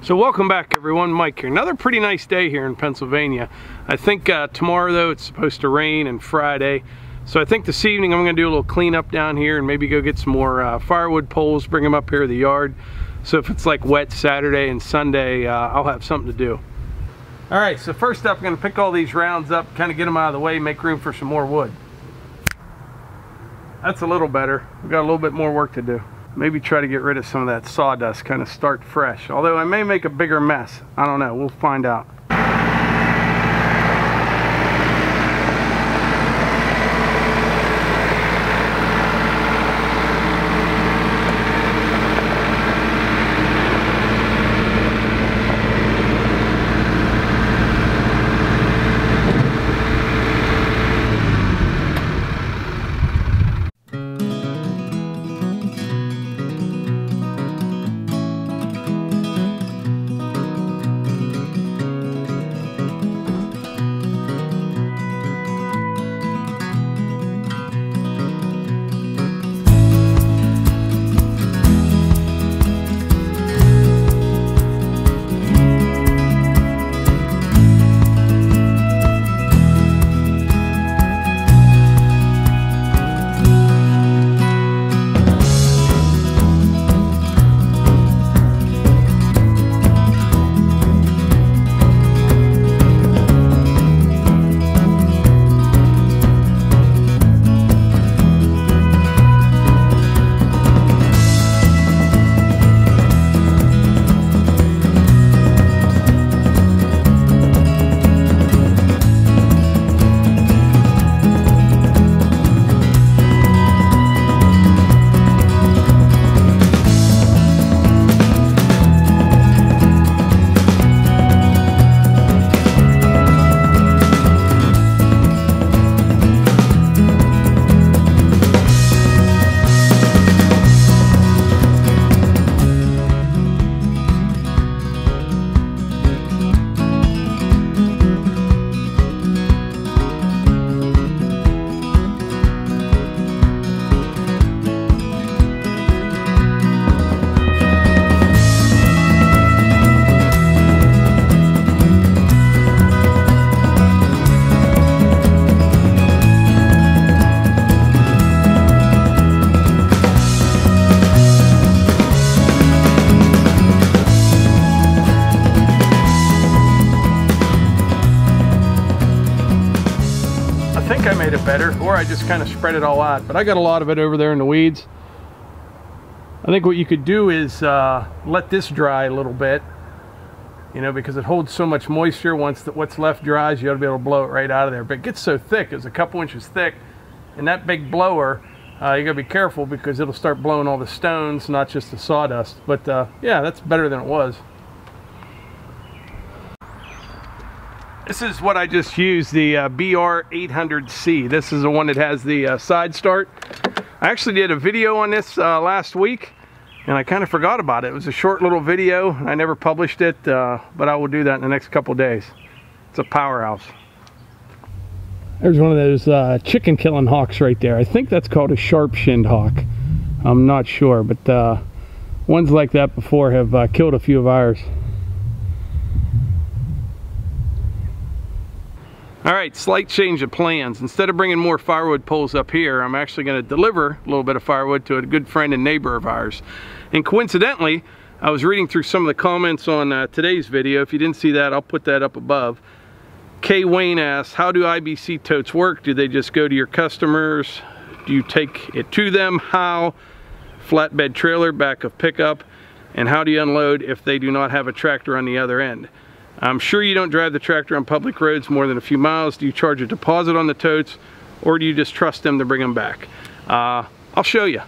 So welcome back everyone, Mike here. Another pretty nice day here in Pennsylvania. I think tomorrow though it's supposed to rain, and Friday. So I think this evening I'm gonna do a little cleanup down here and maybe go get some more firewood poles, bring them up here to the yard. So if it's like wet Saturday and Sunday, I'll have something to do. All right, so first up I'm gonna pick all these rounds up, kind of get them out of the way, make room for some more wood. That's a little better. We've got a little bit more work to do. Maybe try to get rid of some of that sawdust, kind of start fresh. Although I may make a bigger mess. I don't know, we'll find out. I made it better, or I just kind of spread it all out, but I got a lot of it over there in the weeds. I think what you could do is let this dry a little bit, you know, because it holds so much moisture. Once what's left dries, you ought to be able to blow it right out of there. But it gets so thick, it's a couple inches thick, and that big blower, you gotta be careful because it'll start blowing all the stones, not just the sawdust. But yeah, that's better than it was. This is what I just used, the BR 800C. This is the one that has the side start. I actually did a video on this last week, and I kind of forgot about it. It was a short little video. I never published it, but I will do that in the next couple days. It's a powerhouse. There's one of those chicken killing hawks right there. I think that's called a sharp-shinned hawk. I'm not sure, but ones like that before have killed a few of ours. Alright, slight change of plans. Instead of bringing more firewood poles up here, I'm actually going to deliver a little bit of firewood to a good friend and neighbor of ours. And coincidentally, I was reading through some of the comments on today's video. If you didn't see that, I'll put that up above. Kay Wayne asks, how do IBC totes work? Do they just go to your customers? Do you take it to them? How? Flatbed trailer, back of pickup. And how do you unload if they do not have a tractor on the other end? I'm sure you don't drive the tractor on public roads more than a few miles. Do you charge a deposit on the totes, or do you just trust them to bring them back? I'll show you.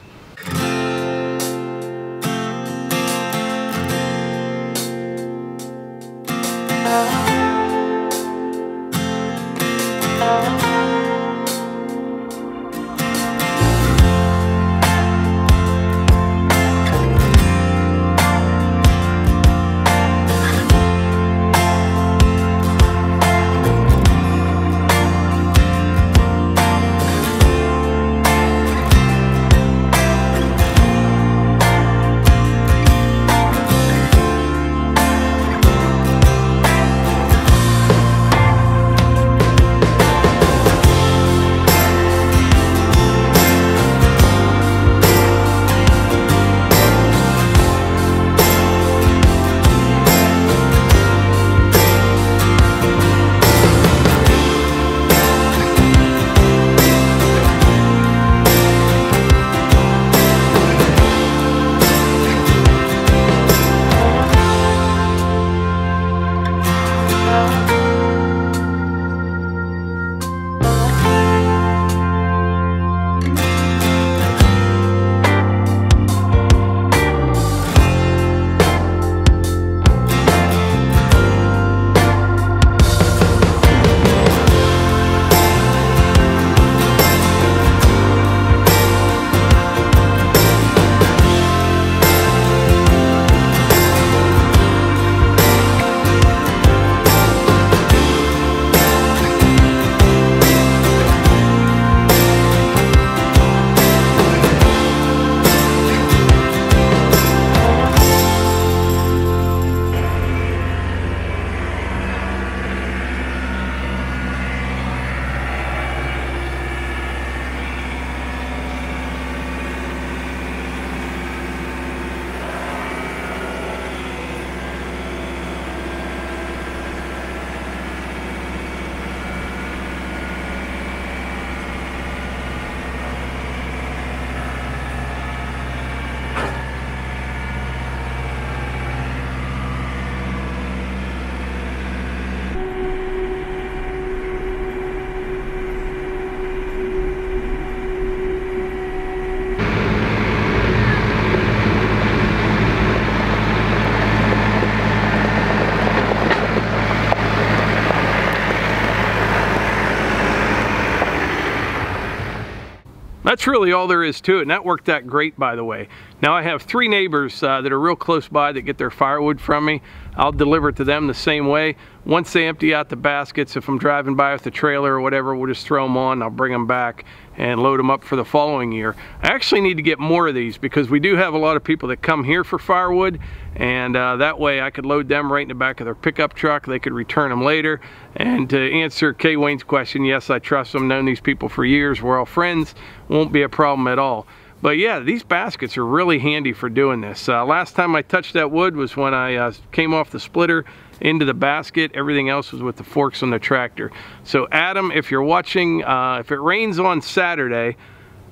That's really all there is to it, and that worked out great, by the way. Now I have 3 neighbors that are real close by that get their firewood from me. I'll deliver it to them the same way. Once they empty out the baskets, if I'm driving by with the trailer or whatever, we'll just throw them on, I'll bring them back and load them up for the following year. I actually need to get more of these because we do have a lot of people that come here for firewood, and that way I could load them right in the back of their pickup truck. They could return them later. And to answer Kay Wayne's question, yes, I trust them, known these people for years, we're all friends, won't be a problem at all. But yeah, these baskets are really handy for doing this. Last time I touched that wood was when I came off the splitter into the basket. Everything else was with the forks on the tractor. So Adam, if you're watching, if it rains on Saturday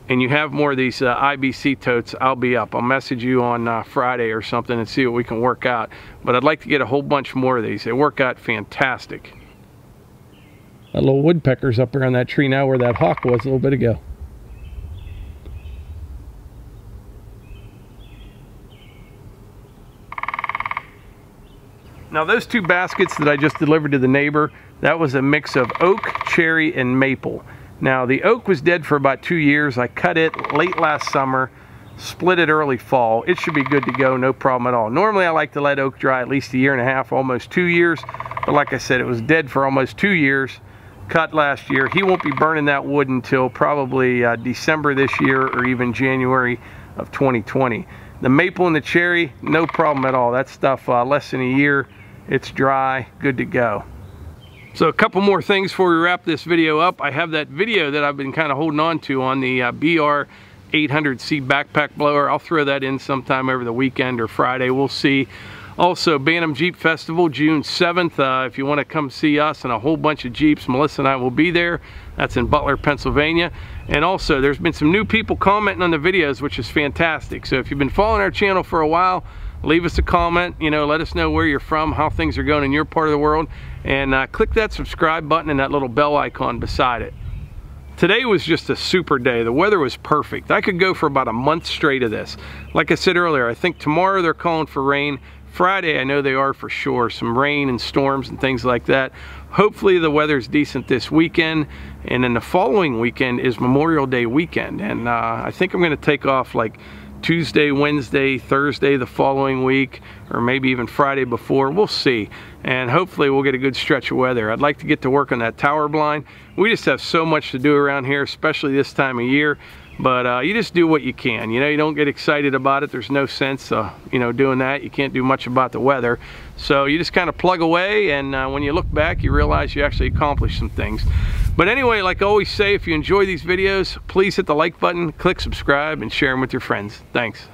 and you have more of these IBC totes, I'll be up. I'll message you on Friday or something and see what we can work out. But I'd like to get a whole bunch more of these. They work out fantastic. That little woodpecker's up there on that tree now where that hawk was a little bit ago. Now those 2 baskets that I just delivered to the neighbor, that was a mix of oak, cherry, and maple. Now the oak was dead for about 2 years. I cut it late last summer, split it early fall. It should be good to go, no problem at all. Normally I like to let oak dry at least 1.5 years, almost 2 years. But like I said, it was dead for almost 2 years, cut last year. He won't be burning that wood until probably December this year or even January of 2020. The maple and the cherry, no problem at all. That stuff less than 1 year. It's dry, good to go. So a couple more things before we wrap this video up. I have that video that I've been kind of holding on to on the BR 800C backpack blower. I'll throw that in sometime over the weekend or Friday, we'll see. Also, Bantam Jeep Festival, June 7th. If you want to come see us and a whole bunch of Jeeps, Melissa and I will be there. That's in Butler, Pennsylvania. And also, there's been some new people commenting on the videos, which is fantastic. So if you've been following our channel for a while, leave us a comment, you know, let us know where you're from, how things are going in your part of the world, and click that subscribe button and that little bell icon beside it. Today was just a super day. The weather was perfect. I could go for about a month straight of this. Like I said earlier, I think tomorrow they're calling for rain. Friday, I know they are for sure. Some rain and storms and things like that. Hopefully the weather's decent this weekend, and then the following weekend is Memorial Day weekend, and I think I'm going to take off like Tuesday, Wednesday, Thursday the following week, or maybe even Friday before. We'll see, and hopefully we'll get a good stretch of weather. I'd like to get to work on that tower blind. We just have so much to do around here, especially this time of year, but you just do what you can. You know, you don't get excited about it. There's no sense you know, doing that. You can't do much about the weather, so you just kind of plug away, and when you look back you realize you actually accomplished some things. But anyway, like I always say, if you enjoy these videos, please hit the like button, click subscribe, and share them with your friends. Thanks.